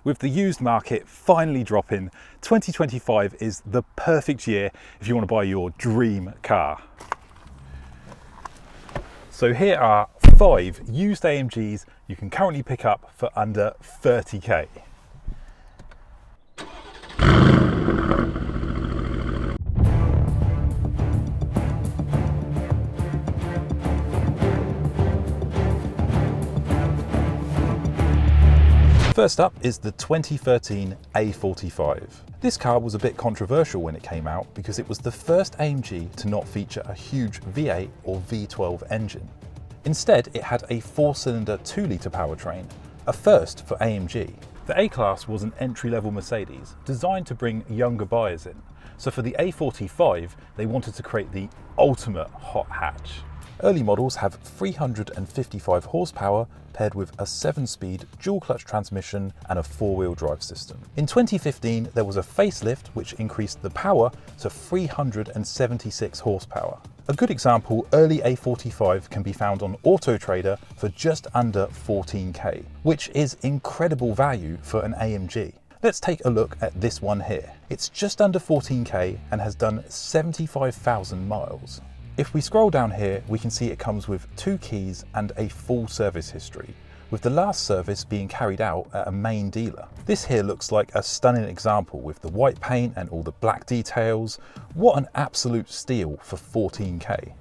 With the used market finally dropping, 2025 is the perfect year if you want to buy your dream car. So here are 5 used AMGs you can currently pick up for under 30k. First up is the 2013 A45. This car was a bit controversial when it came out because it was the first AMG to not feature a huge V8 or V12 engine. Instead, it had a 4-cylinder 2-litre powertrain, a first for AMG. The A-Class was an entry-level Mercedes designed to bring younger buyers in. So for the A45, they wanted to create the ultimate hot hatch. Early models have 355 horsepower paired with a 7-speed dual-clutch transmission and a 4-wheel drive system. In 2015, there was a facelift which increased the power to 376 horsepower. A good example, early A45 can be found on Auto Trader for just under 14k, which is incredible value for an AMG. Let's take a look at this one here. It's just under 14k and has done 75,000 miles. If we scroll down here, we can see it comes with 2 keys and a full service history, with the last service being carried out at a main dealer. This here looks like a stunning example with the white paint and all the black details. What an absolute steal for 14k.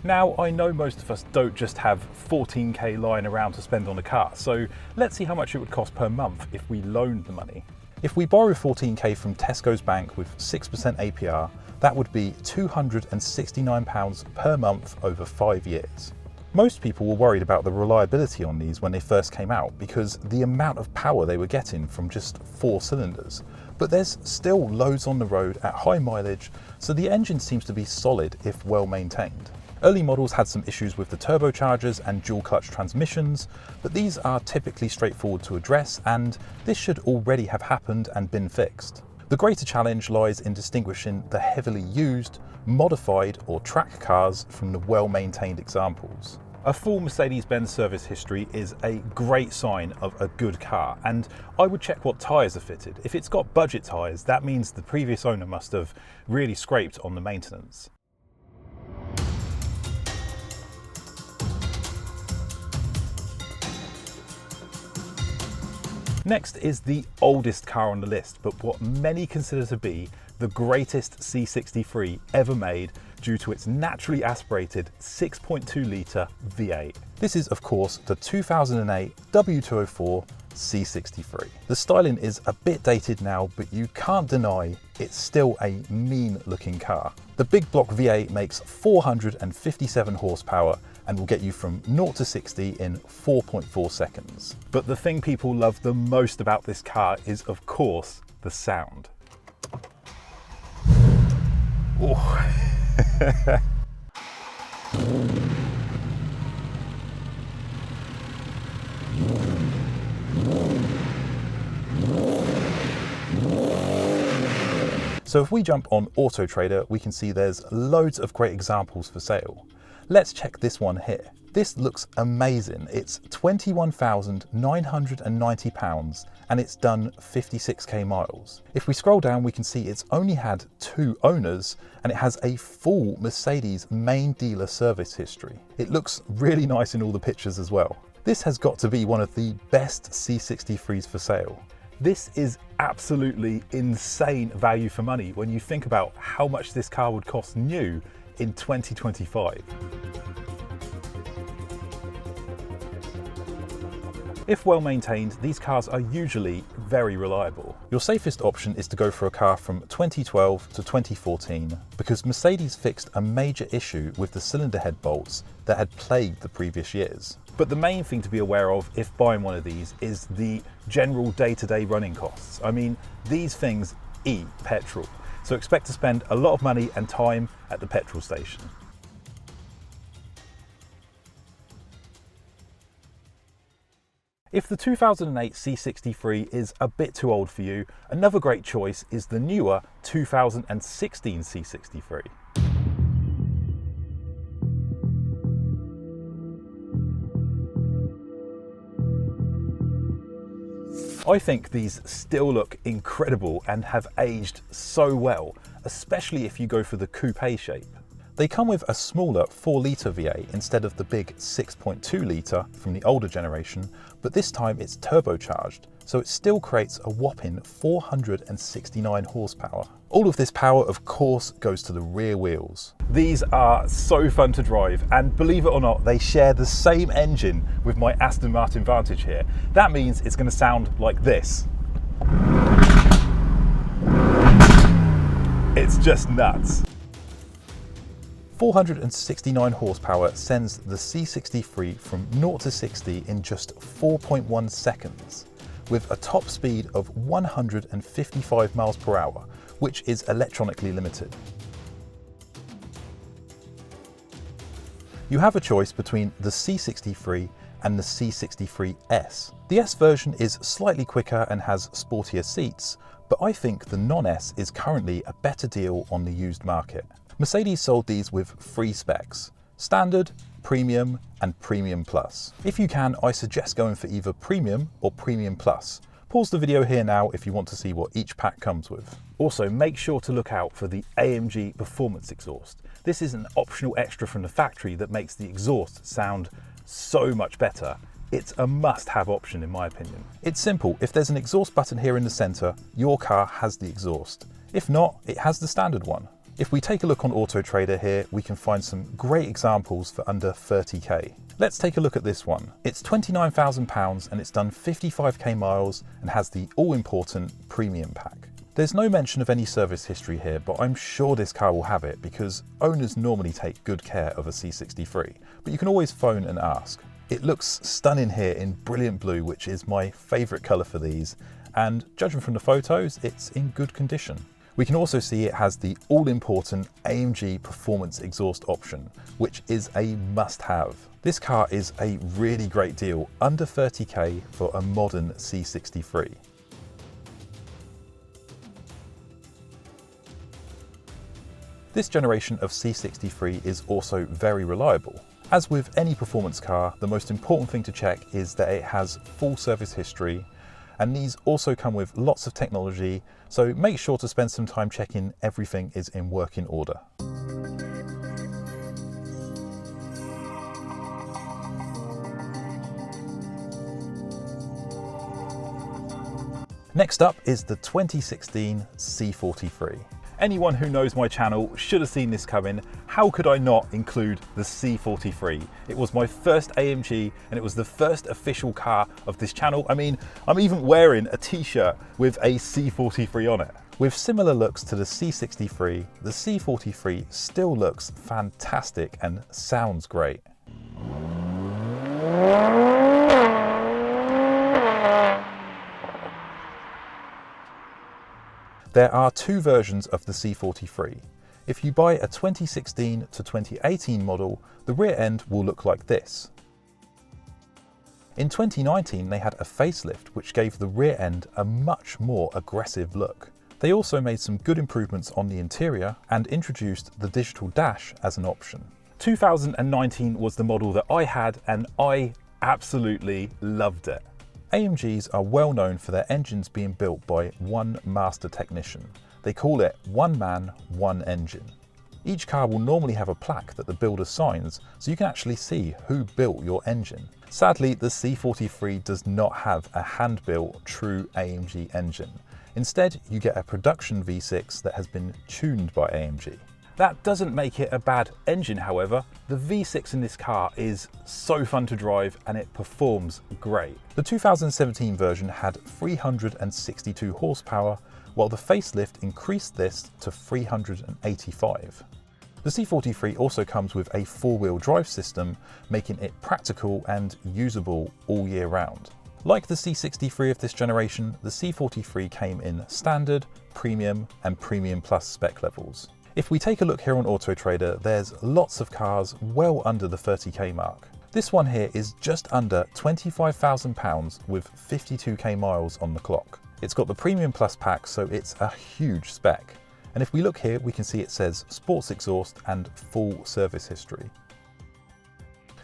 Now, I know most of us don't just have 14k lying around to spend on a car, so let's see how much it would cost per month if we loaned the money. If we borrow 14k from Tesco's bank with 6% APR, that would be £269 per month over 5 years. Most people were worried about the reliability on these when they first came out because the amount of power they were getting from just 4 cylinders. But there's still loads on the road at high mileage, so the engine seems to be solid if well maintained. Early models had some issues with the turbochargers and dual clutch transmissions, but these are typically straightforward to address, and this should already have happened and been fixed. The greater challenge lies in distinguishing the heavily used, modified or track cars from the well-maintained examples. A full Mercedes Benz service history is a great sign of a good car, and I would check what tyres are fitted. If it's got budget tyres, that means the previous owner must have really scraped on the maintenance. Next is the oldest car on the list, but what many consider to be the greatest C63 ever made due to its naturally aspirated 6.2 litre V8. This is of course the 2008 W204 C63. The styling is a bit dated now, but you can't deny it's still a mean looking car. The big block V8 makes 457 horsepower and will get you from 0 to 60 in 4.4 seconds. But the thing people love the most about this car is of course the sound. Oh. So if we jump on Auto Trader, we can see there's loads of great examples for sale. Let's check this one here. This looks amazing. It's £21,990 and it's done 56k miles. If we scroll down, we can see it's only had 2 owners and it has a full Mercedes main dealer service history. It looks really nice in all the pictures as well. This has got to be one of the best C63s for sale. This is absolutely insane value for money when you think about how much this car would cost new in 2025. If well maintained, these cars are usually very reliable. Your safest option is to go for a car from 2012 to 2014 because Mercedes fixed a major issue with the cylinder head bolts that had plagued the previous years. But the main thing to be aware of if buying one of these is the general day-to-day running costs. I mean, these things eat petrol, so expect to spend a lot of money and time at the petrol station. If the 2008 C63 is a bit too old for you, another great choice is the newer 2016 C63. I think these still look incredible and have aged so well, especially if you go for the coupe shape. They come with a smaller 4-litre V8 instead of the big 6.2 litre from the older generation, but this time it's turbocharged, so it still creates a whopping 469 horsepower. All of this power, of course, goes to the rear wheels. These are so fun to drive, and believe it or not, they share the same engine with my Aston Martin Vantage here. That means it's going to sound like this. It's just nuts. 469 horsepower sends the C63 from 0 to 60 in just 4.1 seconds, with a top speed of 155 miles per hour, which is electronically limited. You have a choice between the C63 and the C63S. The S version is slightly quicker and has sportier seats, but I think the non-S is currently a better deal on the used market. Mercedes sold these with 3 specs: Standard, Premium and Premium Plus. If you can, I suggest going for either Premium or Premium Plus. Pause the video here now if you want to see what each pack comes with. Also, make sure to look out for the AMG Performance exhaust. This is an optional extra from the factory that makes the exhaust sound so much better. It's a must-have option in my opinion. It's simple: if there's an exhaust button here in the center, your car has the exhaust. If not, it has the standard one. If we take a look on Auto Trader here, we can find some great examples for under 30k. Let's take a look at this one. It's £29,000 and it's done 55k miles and has the all-important premium pack. There's no mention of any service history here, but I'm sure this car will have it because owners normally take good care of a C63, but you can always phone and ask. It looks stunning here in brilliant blue, which is my favourite colour for these, and judging from the photos, it's in good condition. We can also see it has the all-important AMG Performance exhaust option, which is a must-have. This car is a really great deal, under 30k for a modern C63. This generation of C63 is also very reliable. As with any performance car, the most important thing to check is that it has full service history, and these also come with lots of technology, so make sure to spend some time checking everything is in working order. Next up is the 2016 C43. Anyone who knows my channel should have seen this coming. How could I not include the C43? It was my first AMG and it was the first official car of this channel. I mean, I'm even wearing a t-shirt with a C43 on it. With similar looks to the C63, the C43 still looks fantastic and sounds great. There are 2 versions of the C43. If you buy a 2016 to 2018 model, the rear end will look like this. In 2019, they had a facelift which gave the rear end a much more aggressive look. They also made some good improvements on the interior and introduced the digital dash as an option. 2019 was the model that I had and I absolutely loved it. AMGs are well known for their engines being built by one master technician. They call it one man, one engine. Each car will normally have a plaque that the builder signs, so you can actually see who built your engine. Sadly, the C43 does not have a hand-built true AMG engine. Instead, you get a production V6 that has been tuned by AMG. That doesn't make it a bad engine, however. The V6 in this car is so fun to drive and it performs great. The 2017 version had 362 horsepower, while the facelift increased this to 385. The C43 also comes with a 4-wheel drive system, making it practical and usable all year round. Like the C63 of this generation, the C43 came in Standard, Premium and Premium Plus spec levels. If we take a look here on Auto Trader, there's lots of cars well under the 30k mark. This one here is just under £25,000 with 52k miles on the clock. It's got the Premium Plus pack, so it's a huge spec. And if we look here, we can see it says sports exhaust and full service history.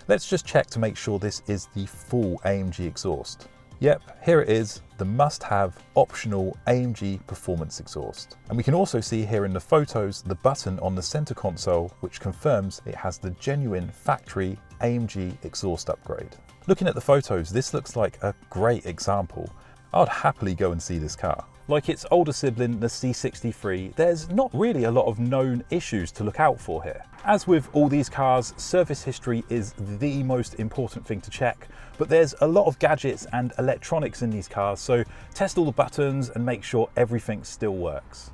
Let's just check to make sure this is the full AMG exhaust. Yep, here it is, the must-have optional AMG performance exhaust. And we can also see here in the photos the button on the center console which confirms it has the genuine factory AMG exhaust upgrade. Looking at the photos, this looks like a great example. I'd happily go and see this car. Like its older sibling, the C63, there's not really a lot of known issues to look out for here. As with all these cars, service history is the most important thing to check, but there's a lot of gadgets and electronics in these cars, so test all the buttons and make sure everything still works.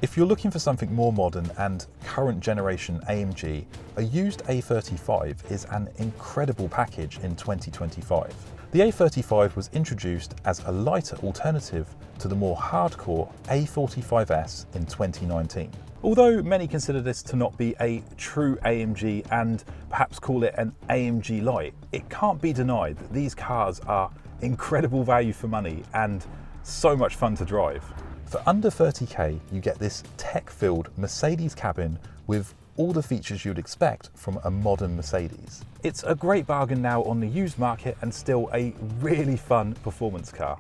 If you're looking for something more modern and current generation AMG, a used A35 is an incredible package in 2025. The A35 was introduced as a lighter alternative to the more hardcore A45s in 2019. Although many consider this to not be a true AMG and perhaps call it an AMG light, it can't be denied that these cars are incredible value for money and so much fun to drive. For under 30k, you get this tech-filled Mercedes cabin with all the features you'd expect from a modern Mercedes. It's a great bargain now on the used market and still a really fun performance car.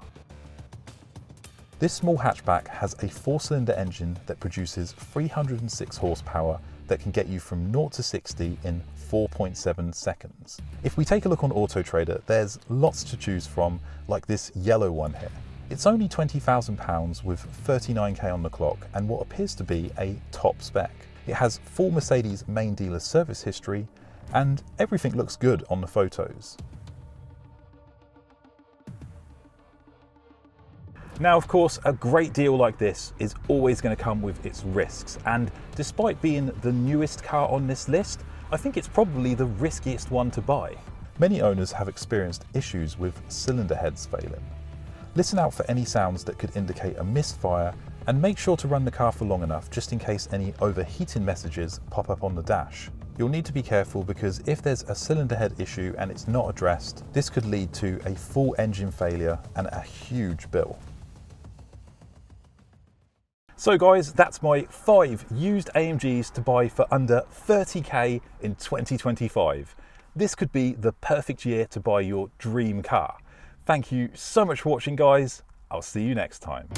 This small hatchback has a 4-cylinder engine that produces 306 horsepower that can get you from 0 to 60 in 4.7 seconds. If we take a look on Auto Trader, there's lots to choose from, like this yellow one here. It's only £20,000 with 39k on the clock and what appears to be a top spec. It has full Mercedes main dealer service history and everything looks good on the photos. Now, of course, a great deal like this is always going to come with its risks, and despite being the newest car on this list, I think it's probably the riskiest one to buy. Many owners have experienced issues with cylinder heads failing. Listen out for any sounds that could indicate a misfire and make sure to run the car for long enough just in case any overheating messages pop up on the dash. You'll need to be careful because if there's a cylinder head issue and it's not addressed, this could lead to a full engine failure and a huge bill. So guys, that's my 5 used AMGs to buy for under 30k in 2025. This could be the perfect year to buy your dream car. Thank you so much for watching, guys. I'll see you next time.